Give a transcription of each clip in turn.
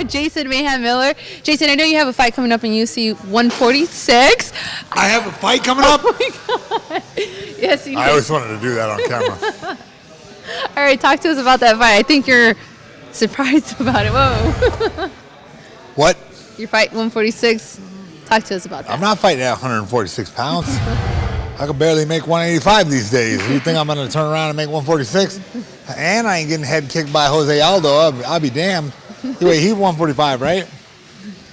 Jason Mayhem Miller. Jason, I know you have a fight coming up in UFC 146. I have a fight coming up? Oh my God. Yes, you do. I always wanted to do that on camera. All right, talk to us about that fight. I think you're surprised about it. Whoa. What? Your fight 146. Talk to us about that. I'm not fighting at 146 pounds. I can barely make 185 these days. You think I'm going to turn around and make 146? And I ain't getting head kicked by Jose Aldo. I'll be damned. Wait, he's 145, right?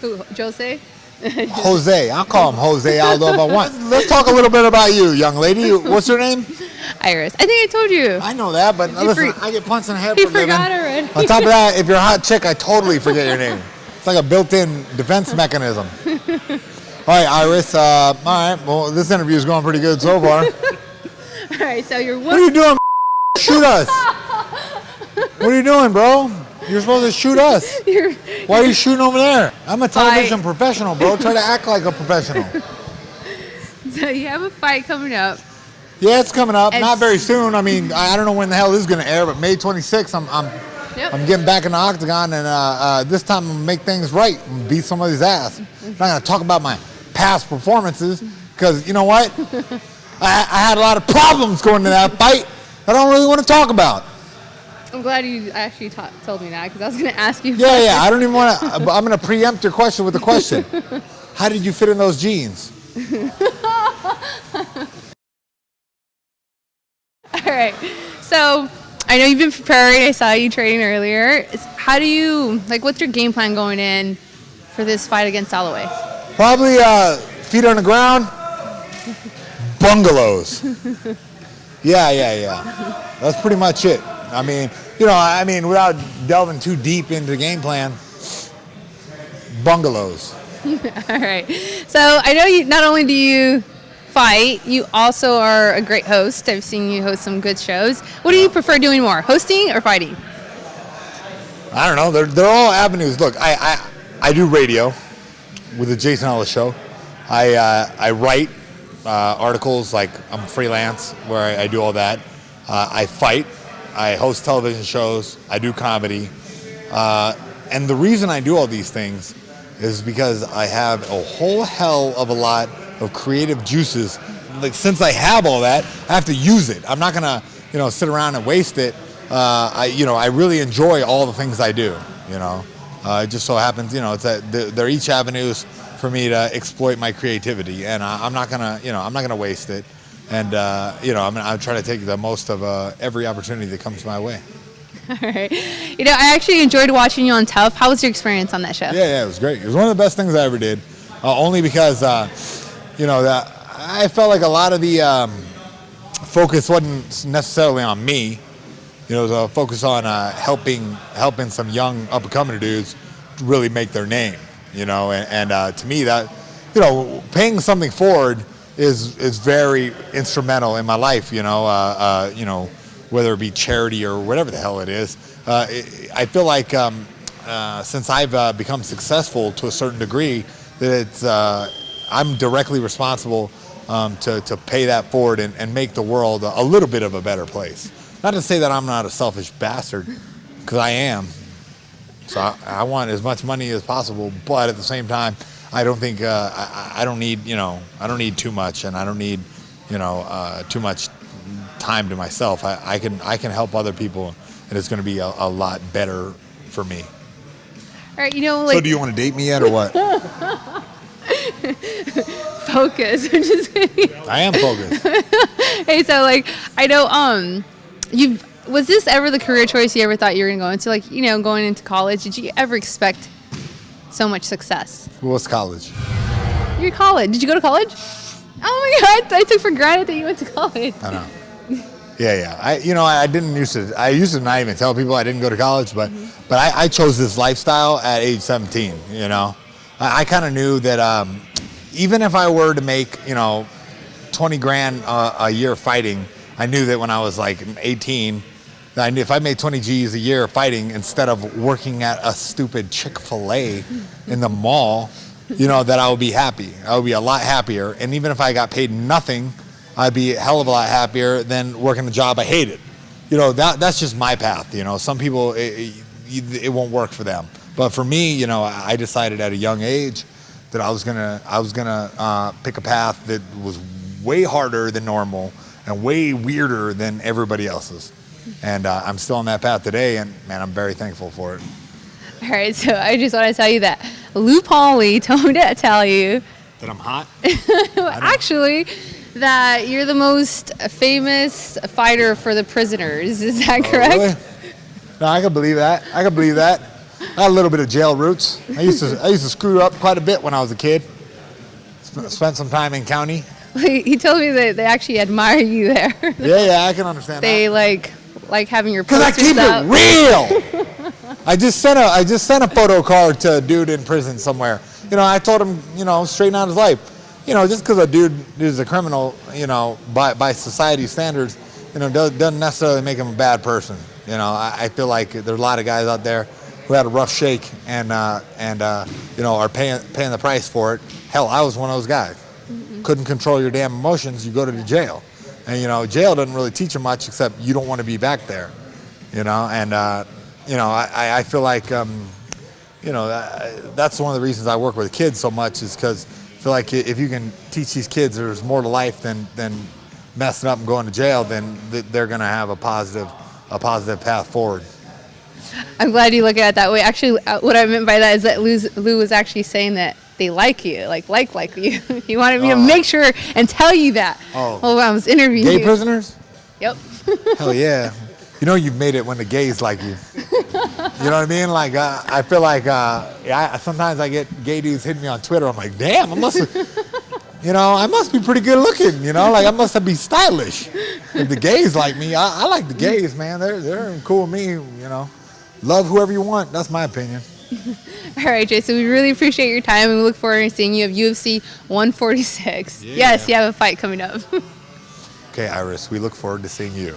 Who, Jose? Jose. I'll call him Jose Aldo if I want. Let's talk a little bit about you, young lady. What's your name? Iris. I think I told you. I know that, but listen, I get punched in the head for a living. forgot already. On top of that, if you're a hot chick, I totally forget your name. It's like a built-in defense mechanism. All right, Iris. All right, well, this interview is going pretty good so far. All right, so you're... What are you doing? Shoot us. What are you doing, bro? You're supposed to shoot us. Why are you shooting over there? I'm a television professional, bro. Try to act like a professional. So you have a fight coming up. Yeah, it's coming up. Not very soon. I mean, I don't know when the hell this is going to air, but May 26th, I'm getting back in the octagon, and this time I'm going to make things right and beat somebody's ass. I'm not going to talk about my past performances because, you know what? I had a lot of problems going to that fight I don't really want to talk about. I'm glad you actually told me that because I was going to ask you. Yeah. I don't even want to. I'm going to preempt your question with a question. How did you fit in those jeans? All right. So I know you've been preparing. I saw you training earlier. How do you, what's your game plan going in for this fight against Holloway? Probably feet on the ground, bungalows. Yeah. That's pretty much it. I mean, without delving too deep into the game plan, bungalows. All right. So I know you. Not only do you fight, you also are a great host. I've seen you host some good shows. What do you prefer doing more, hosting or fighting? I don't know. They're all avenues. Look, I do radio with the Jason Ellis Show. I write articles, like I'm freelance where I do all that. I fight. I host television shows. I do comedy. And the reason I do all these things is because I have a whole hell of a lot of creative juices. Since I have all that, I have to use it. I'm not going to, sit around and waste it. I really enjoy all the things I do, It just so happens, they're each avenues for me to exploit my creativity, and I'm not gonna waste it. And I'm trying to take the most of every opportunity that comes my way. All right. I actually enjoyed watching you on Tough. How was your experience on that show? Yeah, it was great. It was one of the best things I ever did. Only because, I felt like a lot of the focus wasn't necessarily on me. It was a focus on helping some young up-and-coming dudes really make their name. And to me that, paying something forward is very instrumental in my life, whether it be charity or whatever the hell it is. I feel like since I've become successful to a certain degree, that I'm directly responsible to pay that forward and make the world a little bit of a better place. Not to say that I'm not a selfish bastard, because I am. So I want as much money as possible, but at the same time, I don't think I don't need I don't need too much, and I don't need too much time to myself. I can help other people, and it's going to be a lot better for me. All right, So do you want to date me yet, or what? Focus. I'm just kidding. I am focused. Hey, so I know was this ever the career choice you ever thought you were going to go into? Going into college, did you ever expect so much success? What's college? You're in college. Did you go to college? Oh my God! I took for granted that you went to college. I know. Yeah. I didn't used to. I used to not even tell people I didn't go to college, but I chose this lifestyle at age 17. I kind of knew that even if I were to make 20 grand a year fighting, I knew that when I was 18. If I made 20 G's a year fighting instead of working at a stupid Chick-fil-A in the mall, you know, that I would be happy. I would be a lot happier. And even if I got paid nothing, I'd be a hell of a lot happier than working a job I hated. You know, that's just my path. You know, some people, it won't work for them. But for me, you know, I decided at a young age that I was gonna pick a path that was way harder than normal and way weirder than everybody else's. And I'm still on that path today, and man, I'm very thankful for it. All right, so I just want to tell you that Lou Pauly told me to tell you that I'm hot. Actually, that you're the most famous fighter for the prisoners. Is that correct? Really? No, I can believe that. I can believe that. I had a little bit of jail roots. I used to screw up quite a bit when I was a kid. Spent some time in county. He told me that they actually admire you there. Yeah, I can understand they that. like having your posters posters up. Because I keep it real. I just sent a photo card to a dude in prison somewhere. You know, I told him, you know, straighten out his life. You know, just because a dude is a criminal, you know, by society standards, you know, doesn't necessarily make him a bad person. You know, I feel like there's a lot of guys out there who had a rough shake and you know, are paying the price for it. Hell, I was one of those guys. Mm-hmm. Couldn't control your damn emotions, you go to the jail. And, you know, jail doesn't really teach you much except you don't want to be back there. You know, and, you know, I feel like, you know, that's one of the reasons I work with kids so much is because I feel like if you can teach these kids there's more to life than messing up and going to jail, then they're going to have a positive path forward. I'm glad you look at it that way. Actually, what I meant by that is that Lou was actually saying that they like you, like you. He wanted me to make sure and tell you that. While I was interviewing you. Gay prisoners? Yep. Hell yeah. You know you've made it when the gays like you. You know what I mean? Like, I feel like, sometimes I get gay dudes hitting me on Twitter. I'm like, damn, I must be pretty good looking, you know? Like, I must be stylish. If the gays like me, I like the gays, man. They're cool with me, you know? Love whoever you want. That's my opinion. All right, Jason, we really appreciate your time, and we look forward to seeing you at UFC 146. Yeah. Yes, you have a fight coming up. Okay, Iris, we look forward to seeing you.